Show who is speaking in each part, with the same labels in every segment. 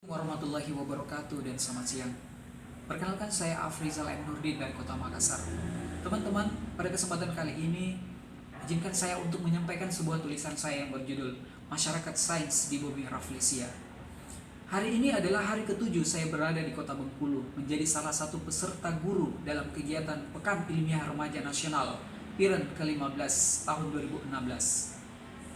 Speaker 1: Warahmatullahi wabarakatuh dan selamat siang. Perkenalkan saya Afrizal M. Nurdin dari Kota Makassar. Teman-teman, pada kesempatan kali ini izinkan saya untuk menyampaikan sebuah tulisan saya yang berjudul Masyarakat Sains di Bumi Rafflesia. Hari ini adalah hari ke-7 saya berada di Kota Bengkulu, menjadi salah satu peserta guru dalam kegiatan Pekan Ilmiah Remaja Nasional PIREN ke-15 tahun 2016.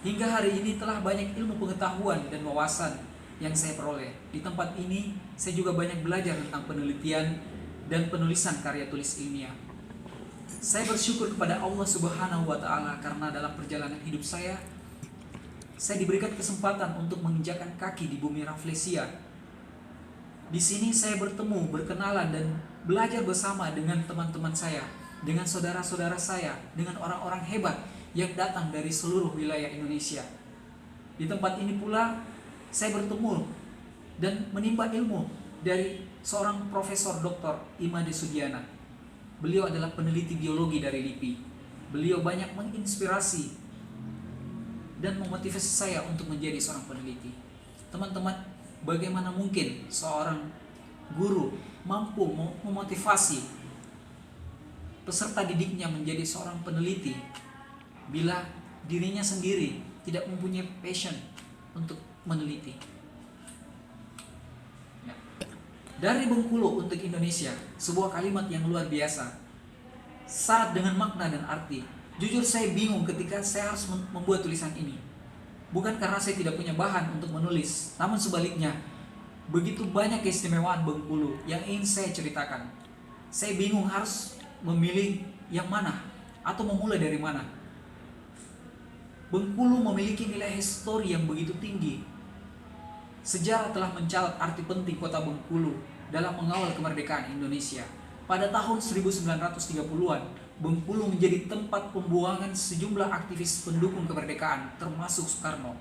Speaker 1: Hingga hari ini telah banyak ilmu pengetahuan dan wawasan yang saya peroleh. Di tempat ini, saya juga banyak belajar tentang penelitian dan penulisan karya tulis ilmiah. Saya bersyukur kepada Allah Subhanahu wa Ta'ala karena dalam perjalanan hidup saya diberikan kesempatan untuk menginjakkan kaki di bumi Rafflesia. Di sini saya bertemu, berkenalan dan belajar bersama dengan teman-teman saya, dengan saudara-saudara saya, dengan orang-orang hebat yang datang dari seluruh wilayah Indonesia. Di tempat ini pula saya bertemu dan menimba ilmu dari seorang Profesor Dr. Imade Sudiana. Beliau adalah peneliti biologi dari LIPI. Beliau banyak menginspirasi dan memotivasi saya untuk menjadi seorang peneliti. Teman-teman, bagaimana mungkin seorang guru mampu memotivasi peserta didiknya menjadi seorang peneliti bila dirinya sendiri tidak mempunyai passion untuk meneliti. Dari Bengkulu untuk Indonesia, sebuah kalimat yang luar biasa, syarat dengan makna dan arti. Jujur saya bingung ketika saya harus membuat tulisan ini. Bukan karena saya tidak punya bahan untuk menulis, namun sebaliknya, begitu banyak keistimewaan Bengkulu yang ingin saya ceritakan. Saya bingung harus memilih yang mana atau memulai dari mana. Bengkulu memiliki nilai histori yang begitu tinggi. Sejarah telah mencatat arti penting kota Bengkulu dalam mengawal kemerdekaan Indonesia. Pada tahun 1930-an, Bengkulu menjadi tempat pembuangan sejumlah aktivis pendukung kemerdekaan, termasuk Soekarno.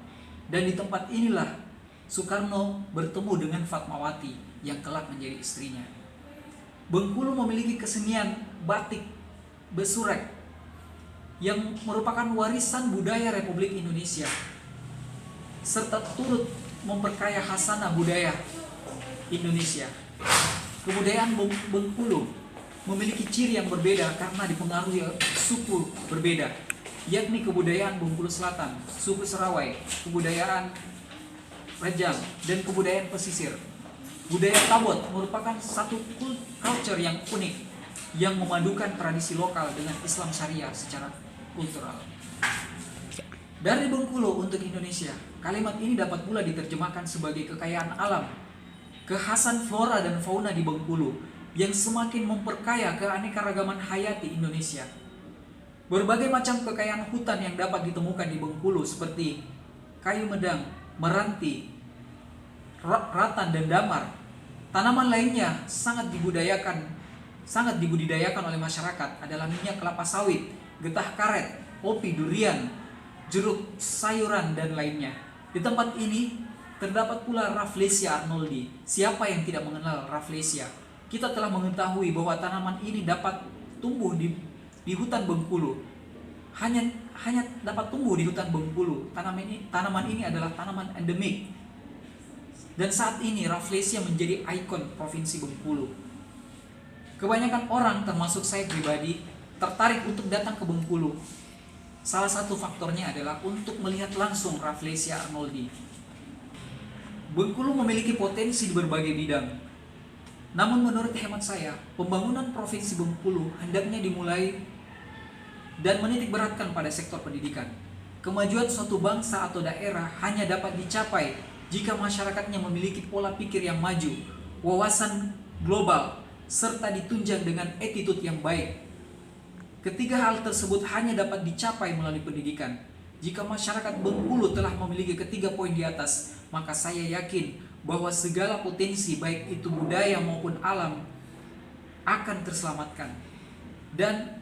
Speaker 1: Dan di tempat inilah Soekarno bertemu dengan Fatmawati yang kelak menjadi istrinya. Bengkulu memiliki kesenian batik besurek yang merupakan warisan budaya Republik Indonesia, serta turut memperkaya khasanah budaya Indonesia. Kebudayaan Bengkulu memiliki ciri yang berbeda karena dipengaruhi suku berbeda, yakni kebudayaan Bengkulu Selatan, suku Serawai, kebudayaan Rejang, dan kebudayaan pesisir. Budaya Tabot merupakan satu culture yang unik yang memadukan tradisi lokal dengan Islam Syariah secara kultural. Dari Bengkulu untuk Indonesia, kalimat ini dapat pula diterjemahkan sebagai kekayaan alam, kekhasan flora dan fauna di Bengkulu yang semakin memperkaya keanekaragaman hayati Indonesia. Berbagai macam kekayaan hutan yang dapat ditemukan di Bengkulu seperti kayu medang, meranti, ratan dan damar. Tanaman lainnya sangat dibudidayakan oleh masyarakat adalah minyak kelapa sawit, getah karet, kopi, durian, jeruk, sayuran, dan lainnya. Di tempat ini terdapat pula Rafflesia arnoldi. Siapa yang tidak mengenal Rafflesia? Kita telah mengetahui bahwa tanaman ini dapat tumbuh di hutan Bengkulu. Hanya dapat tumbuh di hutan Bengkulu. Tanaman ini adalah tanaman endemik. Dan saat ini Rafflesia menjadi ikon Provinsi Bengkulu. Kebanyakan orang, termasuk saya pribadi, tertarik untuk datang ke Bengkulu. Salah satu faktornya adalah untuk melihat langsung Rafflesia arnoldi. Bengkulu memiliki potensi di berbagai bidang. Namun menurut hemat saya, pembangunan Provinsi Bengkulu hendaknya dimulai dan menitikberatkan pada sektor pendidikan. Kemajuan suatu bangsa atau daerah hanya dapat dicapai jika masyarakatnya memiliki pola pikir yang maju, wawasan global, serta ditunjang dengan attitude yang baik. Ketiga hal tersebut hanya dapat dicapai melalui pendidikan. Jika masyarakat Bengkulu telah memiliki ketiga poin di atas, maka saya yakin bahwa segala potensi baik itu budaya maupun alam akan terselamatkan dan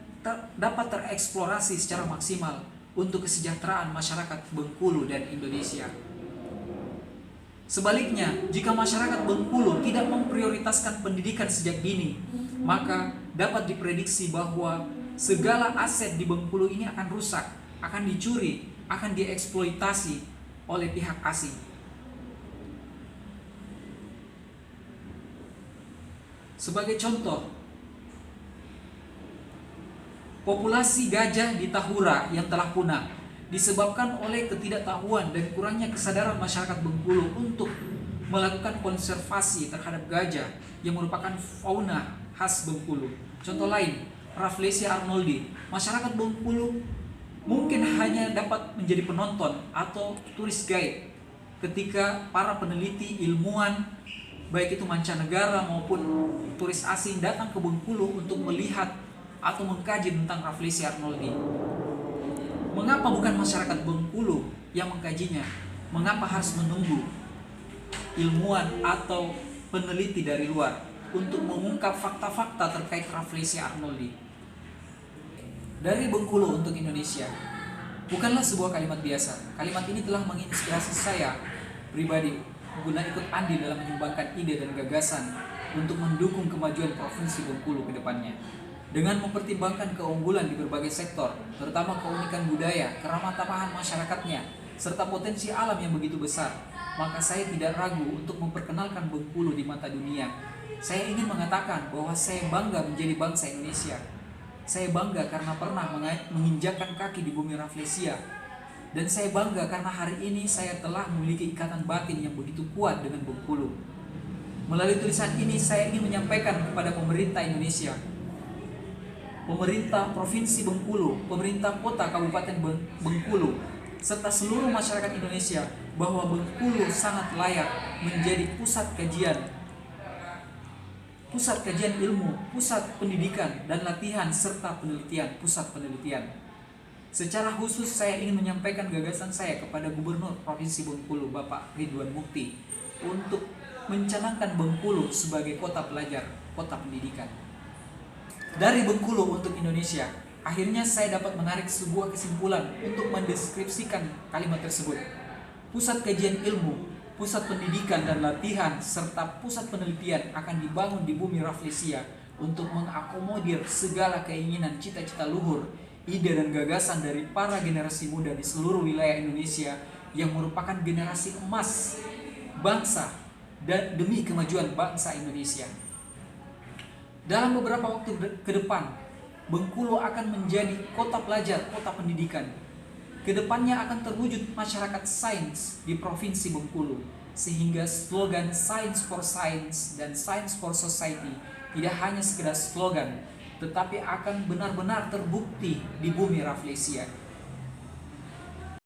Speaker 1: dapat tereksplorasi secara maksimal untuk kesejahteraan masyarakat Bengkulu dan Indonesia. Sebaliknya, jika masyarakat Bengkulu tidak memprioritaskan pendidikan sejak dini, maka dapat diprediksi bahwa segala aset di Bengkulu ini akan rusak, akan dicuri, akan dieksploitasi oleh pihak asing. Sebagai contoh, populasi gajah di Tahura yang telah punah disebabkan oleh ketidaktahuan dan kurangnya kesadaran masyarakat Bengkulu untuk melakukan konservasi terhadap gajah yang merupakan fauna khas Bengkulu. Contoh lain, Rafflesia arnoldi. Masyarakat Bengkulu mungkin hanya dapat menjadi penonton atau turis guide ketika para peneliti ilmuwan, baik itu mancanegara maupun turis asing, datang ke Bengkulu untuk melihat atau mengkaji tentang Rafflesia arnoldi. Mengapa bukan masyarakat Bengkulu yang mengkajinya? Mengapa harus menunggu ilmuwan atau peneliti dari luar untuk mengungkap fakta-fakta terkait Rafflesia arnoldi? Dari Bengkulu untuk Indonesia bukanlah sebuah kalimat biasa. Kalimat ini telah menginspirasi saya pribadi guna ikut andil dalam menyumbangkan ide dan gagasan untuk mendukung kemajuan Provinsi Bengkulu ke depannya. Dengan mempertimbangkan keunggulan di berbagai sektor, terutama keunikan budaya, keramatamahan masyarakatnya, serta potensi alam yang begitu besar, maka saya tidak ragu untuk memperkenalkan Bengkulu di mata dunia. Saya ingin mengatakan bahwa saya bangga menjadi bangsa Indonesia. Saya bangga karena pernah menginjakkan kaki di bumi Rafflesia. Dan saya bangga karena hari ini saya telah memiliki ikatan batin yang begitu kuat dengan Bengkulu. Melalui tulisan ini saya ingin menyampaikan kepada pemerintah Indonesia, pemerintah Provinsi Bengkulu, pemerintah kota Kabupaten Bengkulu, serta seluruh masyarakat Indonesia bahwa Bengkulu sangat layak menjadi pusat kajian ilmu, pusat pendidikan dan latihan serta penelitian, pusat penelitian. Secara khusus saya ingin menyampaikan gagasan saya kepada Gubernur Provinsi Bengkulu Bapak Ridwan Mukti untuk mencanangkan Bengkulu sebagai kota pelajar, kota pendidikan. Dari Bengkulu untuk Indonesia, akhirnya saya dapat menarik sebuah kesimpulan untuk mendeskripsikan kalimat tersebut. Pusat kajian ilmu, pusat pendidikan dan latihan, serta pusat penelitian akan dibangun di bumi Rafflesia untuk mengakomodir segala keinginan, cita-cita luhur, ide dan gagasan dari para generasi muda di seluruh wilayah Indonesia yang merupakan generasi emas bangsa dan demi kemajuan bangsa Indonesia. Dalam beberapa waktu ke depan, Bengkulu akan menjadi kota pelajar, kota pendidikan. Kedepannya akan terwujud masyarakat sains di Provinsi Bengkulu, sehingga slogan Science for Science dan Science for Society tidak hanya sekedar slogan, tetapi akan benar-benar terbukti di bumi Rafflesia.